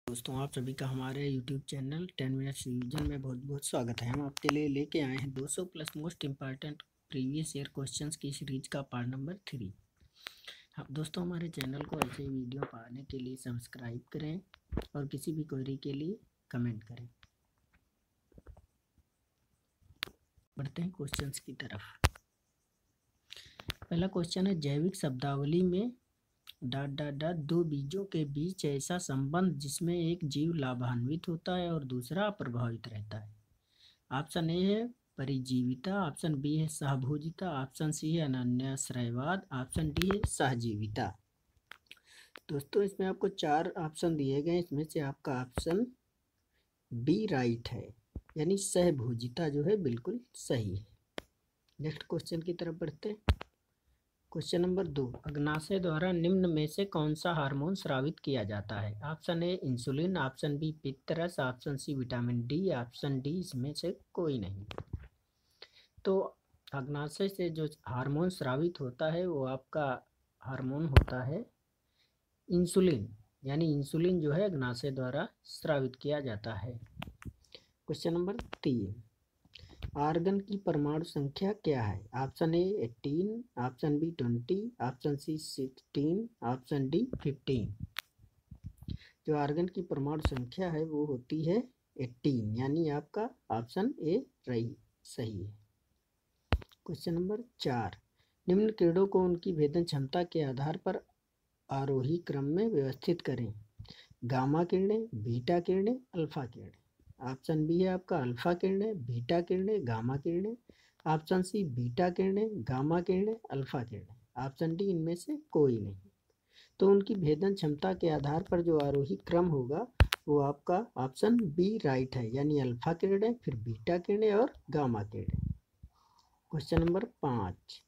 दोस्तों, आप सभी का हमारे YouTube चैनल 10 मिनट्स रिवीजन में बहुत बहुत स्वागत है। हम आपके लिए लेके आए हैं 200 plus most important previous year questions की सीरीज का पार्ट नंबर 3। हाँ दोस्तों, हमारे चैनल को ऐसे ही वीडियो पाने के लिए सब्सक्राइब करें और किसी भी क्वेरी के लिए कमेंट करें। बढ़ते हैं क्वेश्चंस की तरफ। पहला क्वेश्चन है, जैविक शब्दावली में ... दो बीजों के बीच ऐसा संबंध जिसमें एक जीव लाभान्वित होता है और दूसरा प्रभावित रहता है। ऑप्शन ए है परिजीविता, ऑप्शन बी है सहभोजिता, ऑप्शन सी है अनन्याश्रयवाद, ऑप्शन डी है सहजीविता। दोस्तों, इसमें आपको 4 ऑप्शन दिए गए, इसमें से आपका ऑप्शन बी राइट है, यानी सहभोजिता जो है बिल्कुल सही है। नेक्स्ट क्वेश्चन की तरफ बढ़ते हैं। क्वेश्चन नंबर 2, अग्नाशय द्वारा निम्न में से कौन सा हार्मोन स्रावित किया जाता है। Option A insulin, option B पित्तरस, option C vitamin D, option D इसमें से कोई नहीं। तो अग्नाशय से जो हार्मोन स्रावित होता है वो आपका हार्मोन होता है इंसुलिन, यानी इंसुलिन जो है अग्नाशय द्वारा स्रावित किया जाता है। क्वेश्चन नंबर 3, आर्गन की परमाणु संख्या क्या है। Option A 18, option B 20, option C 16, option D 15। जो आर्गन की परमाणु संख्या है वो होती है 18, यानी आपका ऑप्शन ए सही है। क्वेश्चन नंबर 4, निम्न किरणों को उनकी भेदन क्षमता के आधार पर आरोही क्रम में व्यवस्थित करें। गामा किरणें, बीटा किरणें, अल्फा किरणें। ऑप्शन बी है आपका अल्फा किरणें, बीटा किरणें, गामा किरणें। ऑप्शन सी बीटा किरणें, गामा किरणें, अल्फा किरणें। ऑप्शन डी इनमें से कोई नहीं। तो उनकी भेदन क्षमता के आधार पर जो आरोही क्रम होगा वो आपका ऑप्शन बी राइट है, यानी अल्फा किरणें, फिर बीटा किरणें और गामा किरणें। क्वेश्चन नंबर 5,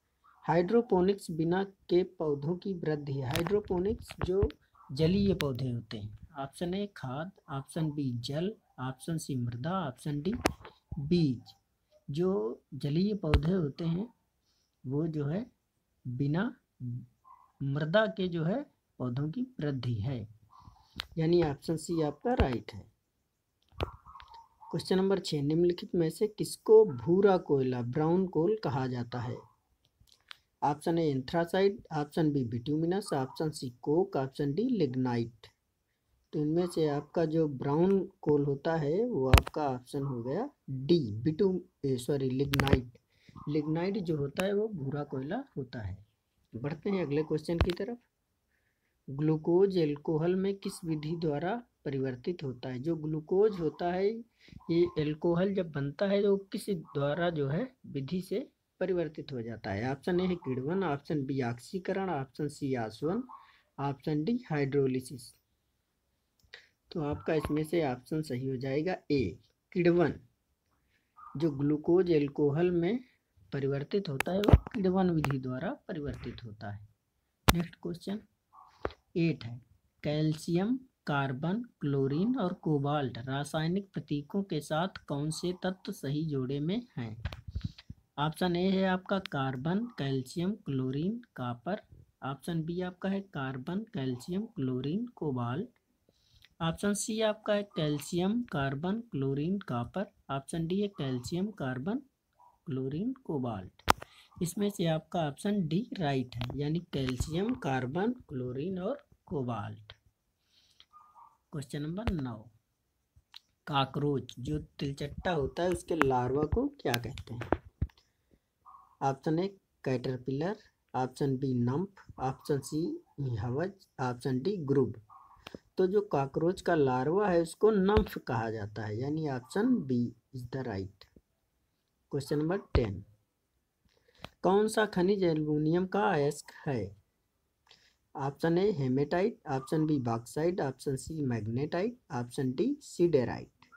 हाइड्रोपोनिक्स बिना के पौधों की वृद्धि। हाइड्रोपोनिक्स जो जलीय पौधे होते हैं। ऑप्शन ए खाद, ऑप्शन बी जल, ऑप्शन सी मृदा, ऑप्शन डी बीज। जो जलीय पौधे होते हैं वो जो है बिना मृदा के जो है पौधों की वृद्धि है, यानी ऑप्शन सी आपका राइट है। क्वेश्चन नंबर 6, निम्नलिखित में से किसको भूरा कोयला ब्राउन कोल कहा जाता है। Option A anthracite, option B bituminous, option C coke, option D lignite. तो इनमें से आपका जो ब्राउन कोल होता है वो आपका ऑप्शन हो गया डी लिग्नाइट। लिग्नाइट जो होता है वो भूरा कोयला होता है। बढ़ते हैं अगले क्वेश्चन की तरफ। ग्लूकोज एल्कोहल में किस विधि द्वारा परिवर्तित होता है। जो ग्लूकोज होता है ये एल्कोहल जब बनता है तो किस द्वारा जो है विधि से परिवर्तित हो जाता है। ऑप्शन ए है किण्वन, ऑप्शन बी ऑक्सीकरण, ऑप्शन सी आसवन, ऑप्शन डी हाइड्रोलिसिस। तो आपका इसमें से ऑप्शन सही हो जाएगा ए किण्वन। जो ग्लूकोज एल्कोहल में परिवर्तित होता है वो किण्वन विधि द्वारा परिवर्तित होता है। नेक्स्ट क्वेश्चन 8 है, कैल्शियम, कार्बन, क्लोरीन और कोबाल्ट रासायनिक प्रतीकों के साथ कौन से तत्व सही जोड़े में हैं। ऑप्शन ए है आपका carbon, calcium, chlorine, copper. Option B आपका है carbon, calcium, chlorine, cobalt. Option C आपका है calcium, carbon, chlorine, copper. Option D है कैल्शियम, कार्बन, क्लोरीन, कोबाल्ट। इसमें से आपका ऑप्शन डी राइट है, यानी कैल्शियम, कार्बन, क्लोरीन और कोबाल्ट। क्वेश्चन नंबर 9, कॉकरोच जो तिलचट्टा होता है उसके लार्वा को क्या कहते हैं। Option A caterpillar, option B nymph, option C हवज, ऑप्शन डी ग्रुब। तो जो कॉकरोच का लार्वा है उसको नम्फ कहा जाता है, यानी option B is the right. Question number 10, कौन सा खनिज एल्युमिनियम का अयस्क है। Option A haematite, option B bauxite, option C magnetite, option D siderite.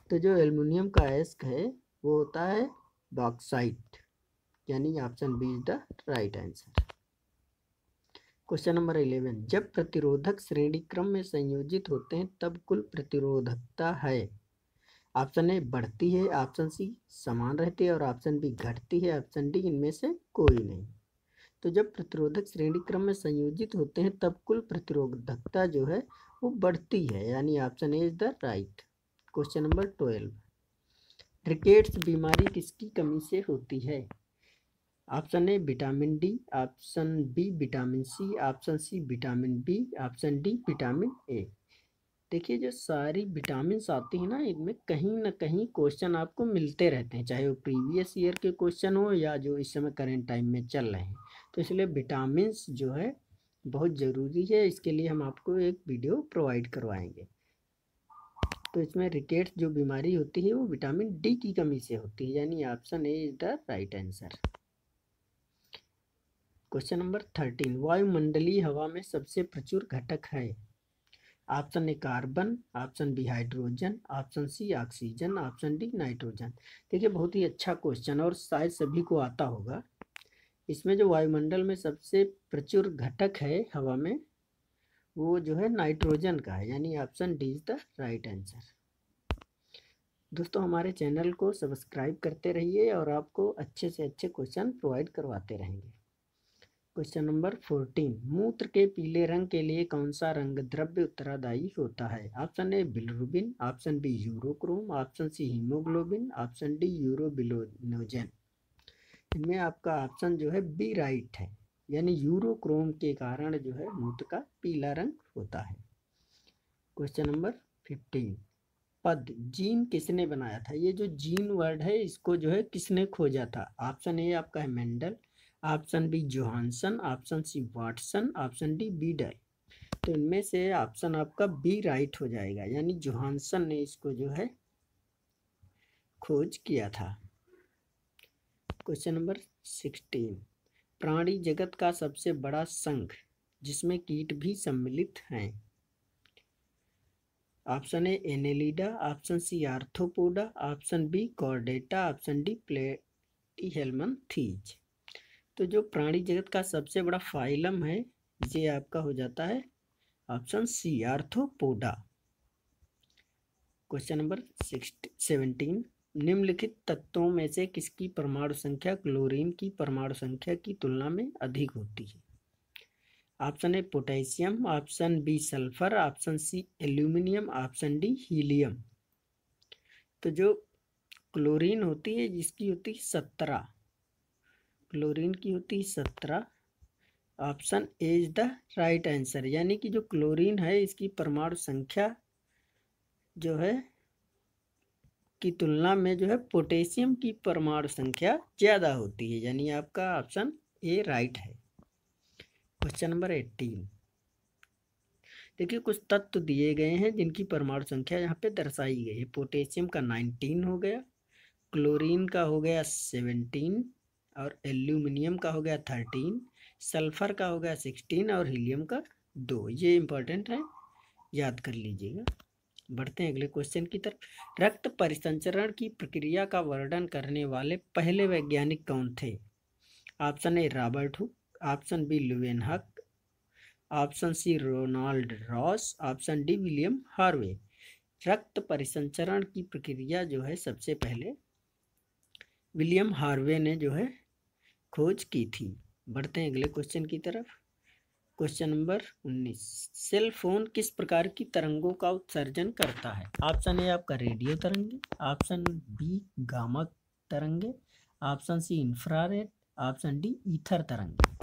तो जो एल्युमिनियम का अयस्क है वो होता है बॉक्साइट, यानी option B is the right answer. Question number 11, जब प्रतिरोधक श्रेणी क्रम में संयोजित होते हैं तब कुल प्रतिरोधकता है। ऑप्शन ए बढ़ती है, ऑप्शन सी समान रहती है और ऑप्शन बी घटती है, ऑप्शन डी इनमें से कोई नहीं। तो जब प्रतिरोधक श्रेणी क्रम में संयोजित होते हैं तब कुल प्रतिरोधकता जो है वो बढ़ती है, यानी option A is the right. Question number 12, rickets बीमारी किसकी कमी से होती है? Option A vitamin D, option B vitamin C, option C vitamin B, option D vitamin A. देखिए जो सारी विटामिन्स आती हैं ना, इनमें कहीं ना कहीं क्वेश्चन आपको मिलते रहते हैं, चाहे वो प्रीवियस ईयर के क्वेश्चन हो या जो इस समय करंट टाइम में चल रहे हैं। तो इसलिए विटामिन्स जो है बहुत ज़रूरी है, इसके लिए हम आपको एक वीडियो प्रोवाइड करवाएंगे। तो इसमें रिकेट्स जो बीमारी होती है वो विटामिन डी की कमी से होती है, यानी option A is the right answer. Question number 13, वायुमंडलीय हवा में सबसे प्रचुर घटक है? Option A carbon, option B hydrogen, option C oxygen, option D nitrogen. देखिए बहुत ही अच्छा क्वेश्चन और शायद सभी को आता होगा। इसमें जो वायुमंडल में सबसे प्रचुर घटक है हवा में, वो जो है नाइट्रोजन का है, यानी option D is the right answer. दोस्तों हमारे चैनल को सब्सक्राइब करते रहिए और आपको अच्छे से अच्छे क्वेश्चन प्रोवाइड करवाते रहेंगे। क्वेश्चन नंबर 14, मूत्र के पीले रंग के लिए कौन सा रंग द्रव्य उत्तरदायी होता है? Option A bilirubin, option B urochrome, option C haemoglobin, option D urobilinogen. इनमें आपका ऑप्शन जो है बी राइट है, यानी यूरोक्रोम के कारण जो है मूत्र का पीला रंग होता है। क्वेश्चन नंबर 15, पद जीन किसने बनाया था? ये जो जीन वर्ड है इसको जो है किसने खोजा था? ऑप्शन ए आपका है Mendel, option B Johannsen, option C Watson, option D Beadle. तो इनमें से ऑप्शन आपका बी राइट हो जाएगा, यानी जोहानसन ने इसको जो है खोज किया था। क्वेश्चन नंबर 16, प्राणी जगत का सबसे बड़ा संघ जिसमें कीट भी सम्मिलित हैं? Option A Annelida, option C Arthropoda, option B Chordata, option D Platyhelminthes. तो जो प्राणी जगत का सबसे बड़ा फाइलम है ये आपका हो जाता है option C Arthropoda. Question number 17, निम्नलिखित तत्वों में से किसकी परमाणु संख्या क्लोरीन की परमाणु संख्या की तुलना में अधिक होती है? Option A potassium, option B sulphur, option C aluminium, option D helium. तो जो क्लोरीन होती है जिसकी होती है 17, क्लोरीन की होती है 17, option A is the right answer. यानी कि जो क्लोरीन है इसकी परमाणु संख्या जो है की तुलना में जो है पोटेशियम की परमाणु संख्या ज़्यादा होती है, यानी आपका ऑप्शन ए राइट है। क्वेश्चन नंबर 18, देखिए कुछ तत्व दिए गए हैं जिनकी परमाणु संख्या यहाँ पे दर्शाई गई है। पोटेशियम का 19 हो गया, क्लोरीन का हो गया 17 और एल्यूमिनियम का हो गया 13, सल्फर का हो गया 16 और हीलियम का 2। ये इंपॉर्टेंट है, याद कर लीजिएगा। बढ़ते हैं अगले क्वेश्चन की तरफ। रक्त परिसंचरण की प्रक्रिया का वर्णन करने वाले पहले वैज्ञानिक कौन थे? Option A Robert Hooke, option B Leeuwenhoek, option C Ronald Ross, option D William Harvey. रक्त परिसंचरण की प्रक्रिया जो है सबसे पहले विलियम हार्वे ने जो है खोज की थी। बढ़ते हैं अगले क्वेश्चन की तरफ। क्वेश्चन नंबर 19, सेल फोन किस प्रकार की तरंगों का उत्सर्जन करता है? ऑप्शन ए आपका रेडियो तरंगे, ऑप्शन बी गामा तरंगे, option C infrared, option D ether तरंगे।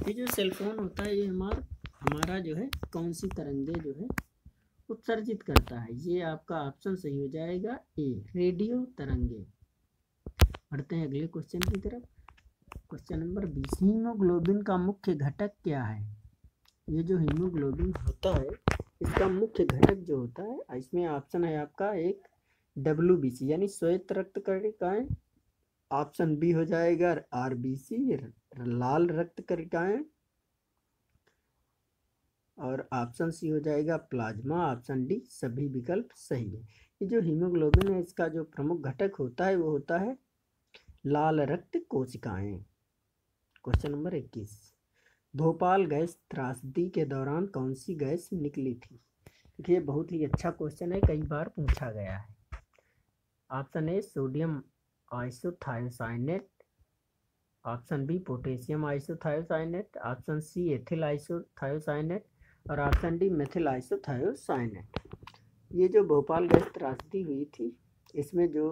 ये जो सेल फोन होता है ये हमारा जो है कौन सी तरंगे जो है उत्सर्जित करता है? ये आपका ऑप्शन सही हो जाएगा ए रेडियो तरंगे। बढ़ते हैं अगले क्वेश्चन की तरफ। क्वेश्चन नंबर 20, हीमोग्लोबिन का मुख्य घटक क्या है? ये जो हीमोग्लोबिन होता है इसका मुख्य घटक जो होता है, इसमें ऑप्शन है आपका एक WBC यानी श्वेत रक्त कणिकाएं, ऑप्शन बी हो जाएगा RBC लाल रक्त कणिकाएं, और ऑप्शन सी हो जाएगा प्लाज्मा, ऑप्शन डी सभी विकल्प सही है। ये जो हीमोग्लोबिन है इसका जो प्रमुख घटक होता है वो होता है लाल रक्त कोशिकाएं। क्वेश्चन नंबर 21, भोपाल गैस त्रासदी के दौरान कौन सी गैस निकली थी? ये बहुत ही अच्छा क्वेश्चन है, कई बार पूछा गया है। Option A sodium isothiocyanate, option B potassium isothiocyanate, option C ethyl isothiocyanate, और ऑप्शन डी मेथिल आइसोथायोसाइनेट। ये जो भोपाल गैस त्रासदी हुई थी, इसमें जो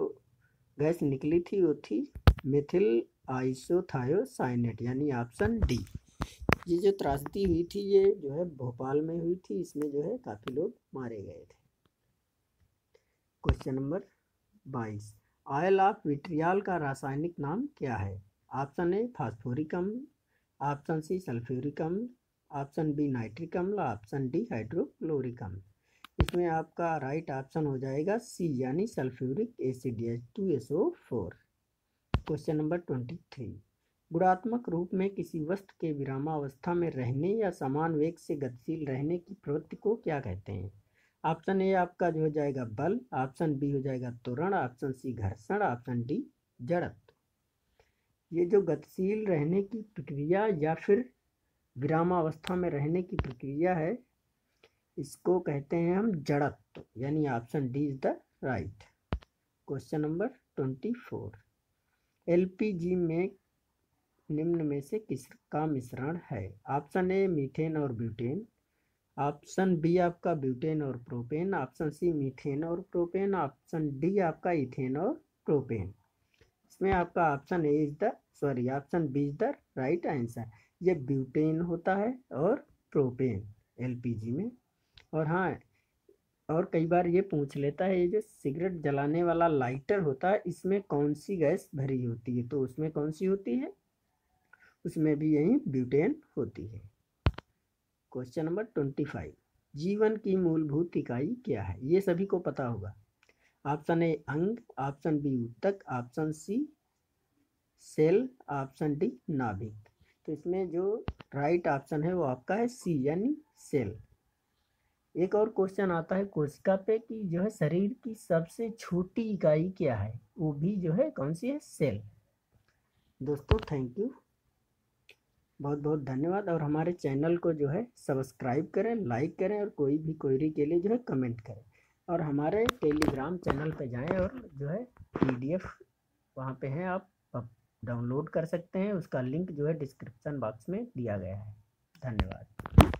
गैस निकली थी वो थी मेथिल आइसोथायोसाइनेट, यानी ऑप्शन डी। ये जो त्रासदी हुई थी ये जो है भोपाल में हुई थी, इसमें जो है काफ़ी लोग मारे गए थे। Question number 22, oil of vitriol का रासायनिक नाम क्या है? ऑप्शन ए फास्फोरिक अम्ल, ऑप्शन सी सल्फ्यूरिक अम्ल, ऑप्शन बी नाइट्रिक अम्ल, ऑप्शन डी हाइड्रोक्लोरिक अम्ल। इसमें आपका राइट ऑप्शन हो जाएगा सी, यानी sulphuric acid H2SO4। Question number 23, गुणात्मक रूप में किसी वस्तु के विरामावस्था में रहने या समान वेग से गतिशील रहने की प्रवृत्ति को क्या कहते हैं? ऑप्शन ए आपका जो हो जाएगा बल, ऑप्शन बी हो जाएगा त्वरण, ऑप्शन सी घर्षण, ऑप्शन डी जड़त्व। ये जो गतिशील रहने की प्रक्रिया या फिर विरामावस्था में रहने की प्रक्रिया है, इसको कहते हैं हम जड़त्व, यानी option D is the right. Question number 24, LPG में निम्न में से किसका मिश्रण है? ऑप्शन ए मीथेन और ब्यूटेन, ऑप्शन बी आपका ब्यूटेन और प्रोपेन, ऑप्शन सी मीथेन और प्रोपेन, ऑप्शन डी आपका इथेन और प्रोपेन। इसमें आपका option B is the right answer. ये ब्यूटेन होता है और प्रोपेन एलपीजी में। और हाँ, और कई बार ये पूछ लेता है, ये जो सिगरेट जलाने वाला लाइटर होता है इसमें कौन सी गैस भरी होती है? तो उसमें कौन सी होती है? उसमें भी यही ब्यूटेन होती है। क्वेश्चन नंबर 25, जीवन की मूलभूत इकाई क्या है? ये सभी को पता होगा। ऑप्शन ए अंग, ऑप्शन बी ऊतक, option C cell, option D नाभिक। तो इसमें जो राइट ऑप्शन है वो आपका है सी, यानी सेल। एक और क्वेश्चन आता है कोशिका पे कि जो है शरीर की सबसे छोटी इकाई क्या है? वो भी जो है कौन सी है? सेल। दोस्तों थैंक यू, बहुत बहुत धन्यवाद। और हमारे चैनल को जो है सब्सक्राइब करें, लाइक करें, और कोई भी क्वेरी के लिए जो है कमेंट करें। और हमारे टेलीग्राम चैनल पे जाएं और जो है PDF वहाँ पे हैं, आप डाउनलोड कर सकते हैं। उसका लिंक जो है डिस्क्रिप्शन बॉक्स में दिया गया है। धन्यवाद।